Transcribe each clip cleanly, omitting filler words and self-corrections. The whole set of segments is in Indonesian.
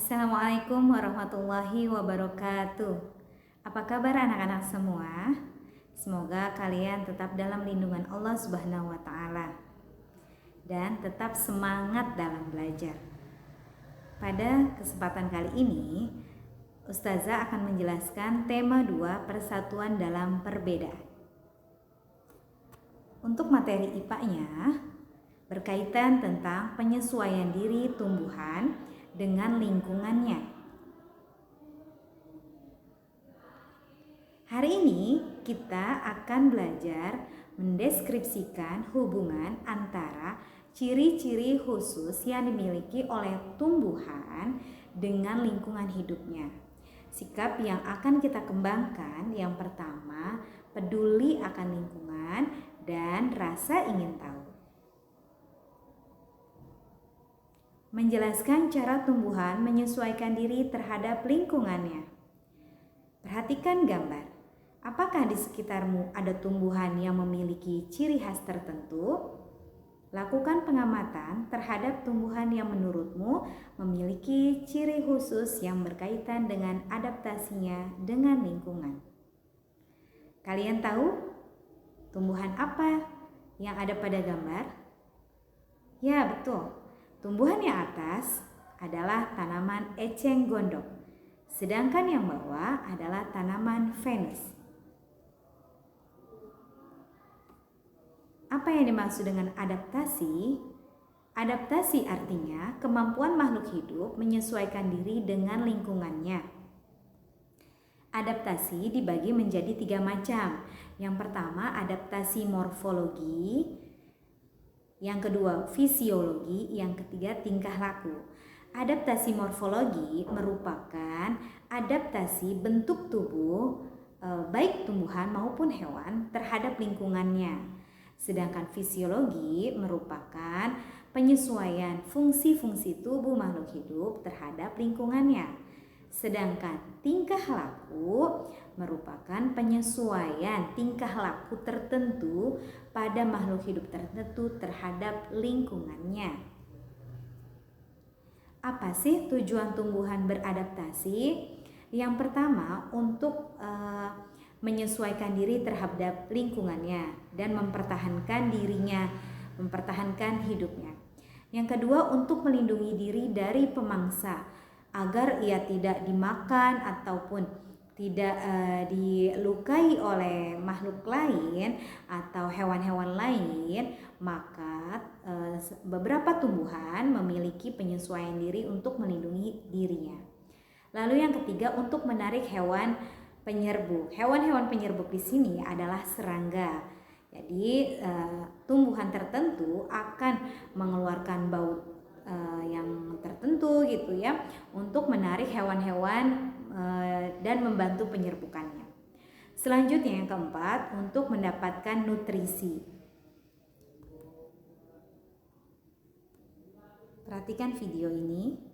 Assalamualaikum warahmatullahi wabarakatuh. Apa kabar anak-anak semua? Semoga kalian tetap dalam lindungan Allah Subhanahu wa taala dan tetap semangat dalam belajar. Pada kesempatan kali ini, Ustazah akan menjelaskan tema 2 persatuan dalam perbedaan. Untuk materi IPA-nya berkaitan tentang penyesuaian diri tumbuhan dengan lingkungannya. Hari ini kita akan belajar mendeskripsikan hubungan antara ciri-ciri khusus yang dimiliki oleh tumbuhan dengan lingkungan hidupnya. Sikap yang akan kita kembangkan yang pertama, peduli akan lingkungan dan rasa ingin tahu. Menjelaskan cara tumbuhan menyesuaikan diri terhadap lingkungannya. Perhatikan gambar. Apakah di sekitarmu ada tumbuhan yang memiliki ciri khas tertentu? Lakukan pengamatan terhadap tumbuhan yang menurutmu memiliki ciri khusus yang berkaitan dengan adaptasinya dengan lingkungan. Kalian tahu tumbuhan apa yang ada pada gambar? Ya, betul. Tumbuhan yang atas adalah tanaman eceng gondok, sedangkan yang bawah adalah tanaman Venus. Apa yang dimaksud dengan adaptasi? Adaptasi artinya kemampuan makhluk hidup menyesuaikan diri dengan lingkungannya. Adaptasi dibagi menjadi 3 macam. Yang pertama, adaptasi morfologi. Yang kedua, fisiologi. Yang ketiga, tingkah laku. Adaptasi morfologi merupakan adaptasi bentuk tubuh baik tumbuhan maupun hewan terhadap lingkungannya. Sedangkan fisiologi merupakan penyesuaian fungsi-fungsi tubuh makhluk hidup terhadap lingkungannya. Sedangkan tingkah laku merupakan penyesuaian tingkah laku tertentu pada makhluk hidup tertentu terhadap lingkungannya. Apa sih tujuan tumbuhan beradaptasi? Yang pertama, untuk menyesuaikan diri terhadap lingkungannya dan mempertahankan dirinya, mempertahankan hidupnya. Yang kedua, untuk melindungi diri dari pemangsa agar ia tidak dimakan ataupun tidak dilukai oleh makhluk lain atau hewan-hewan lain, maka beberapa tumbuhan memiliki penyesuaian diri untuk melindungi dirinya. Lalu yang ketiga, untuk menarik hewan penyerbu. Hewan-hewan penyerbu di sini adalah serangga. Jadi tumbuhan tertentu akan mengeluarkan bau yang tertentu gitu ya, untuk menarik hewan-hewan dan membantu penyerbukannya. Selanjutnya yang keempat, untuk mendapatkan nutrisi. Perhatikan video ini.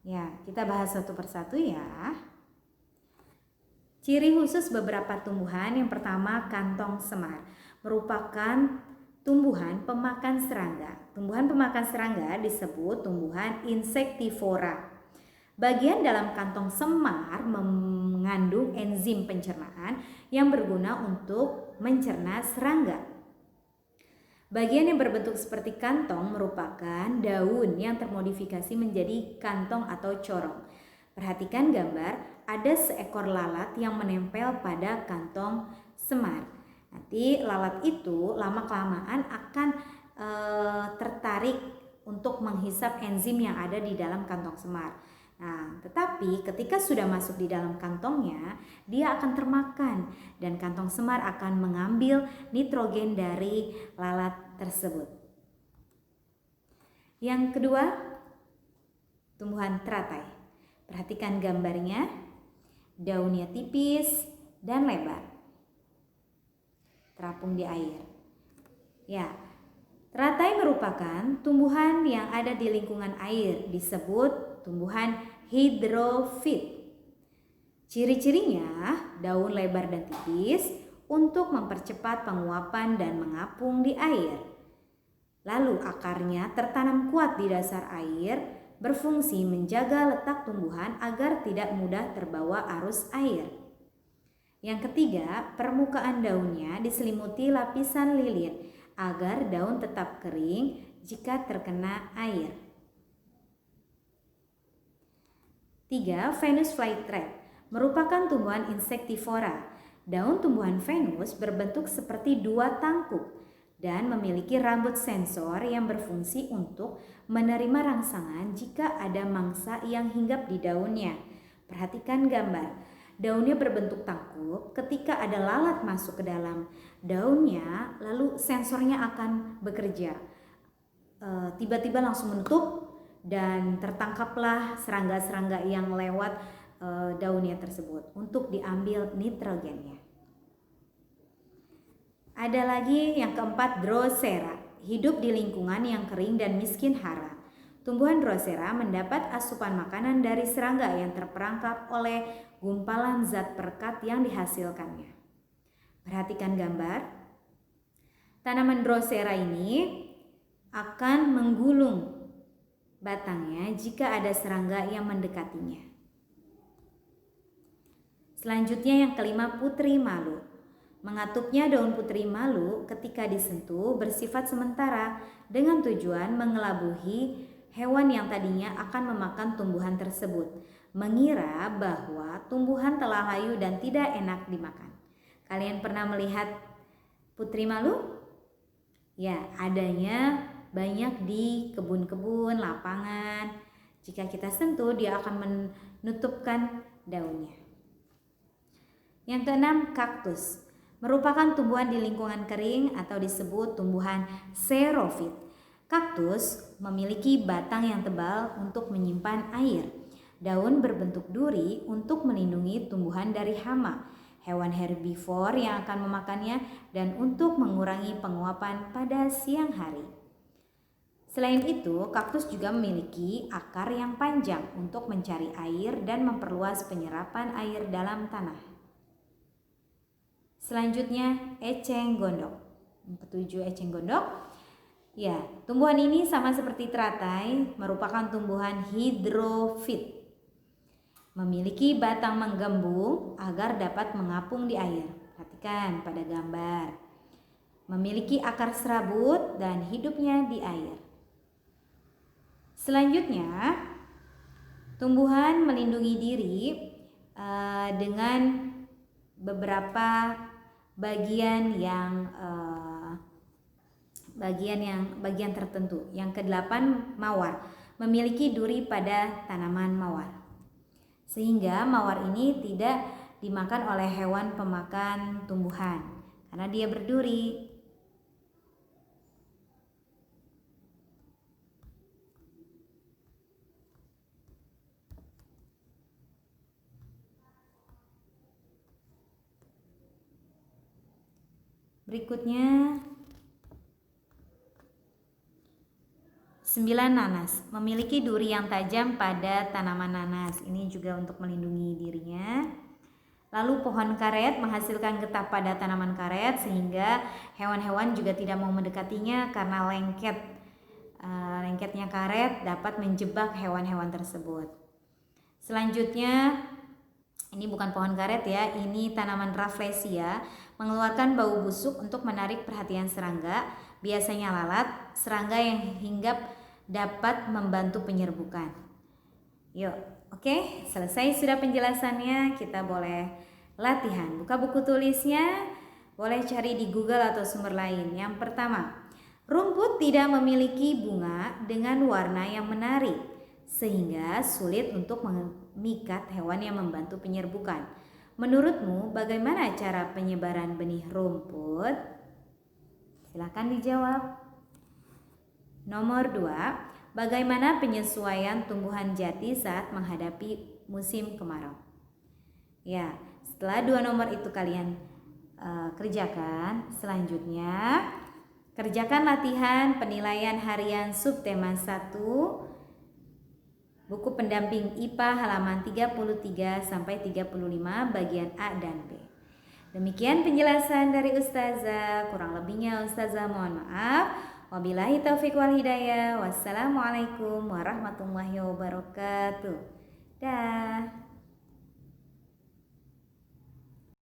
Ya, kita bahas satu persatu ya. Ciri khusus beberapa tumbuhan, yang pertama kantong semar, merupakan tumbuhan pemakan serangga. Tumbuhan pemakan serangga disebut tumbuhan insektivora. Bagian dalam kantong semar mengandung enzim pencernaan yang berguna untuk mencerna serangga. Bagian yang berbentuk seperti kantong merupakan daun yang termodifikasi menjadi kantong atau corong. Perhatikan gambar, ada seekor lalat yang menempel pada kantong semar. Nanti lalat itu lama-kelamaan akan tertarik untuk menghisap enzim yang ada di dalam kantong semar. Nah, tetapi ketika sudah masuk di dalam kantongnya, dia akan termakan dan kantong semar akan mengambil nitrogen dari lalat tersebut. Yang kedua, tumbuhan teratai. Perhatikan gambarnya, daunnya tipis dan lebar, terapung di air. Ya, teratai merupakan tumbuhan yang ada di lingkungan air, disebut tumbuhan hidrofit. Ciri-cirinya daun lebar dan tipis untuk mempercepat penguapan dan mengapung di air. Lalu akarnya tertanam kuat di dasar air, berfungsi menjaga letak tumbuhan agar tidak mudah terbawa arus air. Yang ketiga, permukaan daunnya diselimuti lapisan lilit agar daun tetap kering jika terkena air. 3. Venus flytrap merupakan tumbuhan insektivora. Daun tumbuhan Venus berbentuk seperti dua tangkuk dan memiliki rambut sensor yang berfungsi untuk menerima rangsangan jika ada mangsa yang hinggap di daunnya. Perhatikan gambar. Daunnya berbentuk tangkup. Ketika ada lalat masuk ke dalam daunnya, lalu sensornya akan bekerja. Tiba-tiba langsung menutup dan tertangkaplah serangga-serangga yang lewat daunnya tersebut untuk diambil nitrogennya. Ada lagi yang keempat, Drosera, hidup di lingkungan yang kering dan miskin hara. Tumbuhan Drosera mendapat asupan makanan dari serangga yang terperangkap oleh gumpalan zat perekat yang dihasilkannya. Perhatikan gambar. Tanaman Drosera ini akan menggulung batangnya jika ada serangga yang mendekatinya. Selanjutnya yang kelima, putri malu. Mengatupnya daun putri malu ketika disentuh bersifat sementara dengan tujuan mengelabuhi hewan yang tadinya akan memakan tumbuhan tersebut, mengira bahwa tumbuhan telah layu dan tidak enak dimakan. Kalian pernah melihat putri malu? Ya, adanya banyak di kebun-kebun, lapangan. Jika kita sentuh, dia akan menutupkan daunnya. Yang keenam, kaktus. Merupakan tumbuhan di lingkungan kering atau disebut tumbuhan xerofit. Kaktus memiliki batang yang tebal untuk menyimpan air. Daun berbentuk duri untuk melindungi tumbuhan dari hama, hewan herbivor yang akan memakannya, dan untuk mengurangi penguapan pada siang hari. Selain itu, kaktus juga memiliki akar yang panjang untuk mencari air dan memperluas penyerapan air dalam tanah. Selanjutnya, eceng gondok. Ketujuh, eceng gondok. Ya, tumbuhan ini sama seperti teratai, merupakan tumbuhan hidrofit. Memiliki batang menggembung agar dapat mengapung di air. Perhatikan pada gambar. Memiliki akar serabut dan hidupnya di air. Selanjutnya, tumbuhan melindungi diri dengan beberapa bagian tertentu. Yang kedelapan, mawar, memiliki duri pada tanaman mawar, sehingga mawar ini tidak dimakan oleh hewan pemakan tumbuhan karena dia berduri. Berikutnya, 9. Nanas, memiliki duri yang tajam pada tanaman nanas. Ini juga untuk melindungi dirinya. Lalu pohon karet menghasilkan getah pada tanaman karet sehingga hewan-hewan juga tidak mau mendekatinya karena lengketnya karet dapat menjebak hewan-hewan tersebut. Selanjutnya, ini bukan pohon karet ya, ini tanaman Rafflesia, mengeluarkan bau busuk untuk menarik perhatian serangga, biasanya lalat, serangga yang hinggap dapat membantu penyerbukan. Yuk, oke, selesai sudah penjelasannya, kita boleh latihan. Buka buku tulisnya, boleh cari di Google atau sumber lain. Yang pertama, rumput tidak memiliki bunga dengan warna yang menarik, sehingga sulit untuk memikat hewan yang membantu penyerbukan. Menurutmu bagaimana cara penyebaran benih rumput? Silakan dijawab. Nomor 2, bagaimana penyesuaian tumbuhan jati saat menghadapi musim kemarau? Ya, setelah 2 nomor itu kalian kerjakan, selanjutnya kerjakan latihan penilaian harian subtema 1 buku pendamping IPA halaman 33 sampai 35 bagian A dan B. Demikian penjelasan dari Ustazah, kurang lebihnya Ustazah mohon maaf. Wabillahi taufiq wal hidayah. Wassalamualaikum warahmatullahi wabarakatuh. Dah.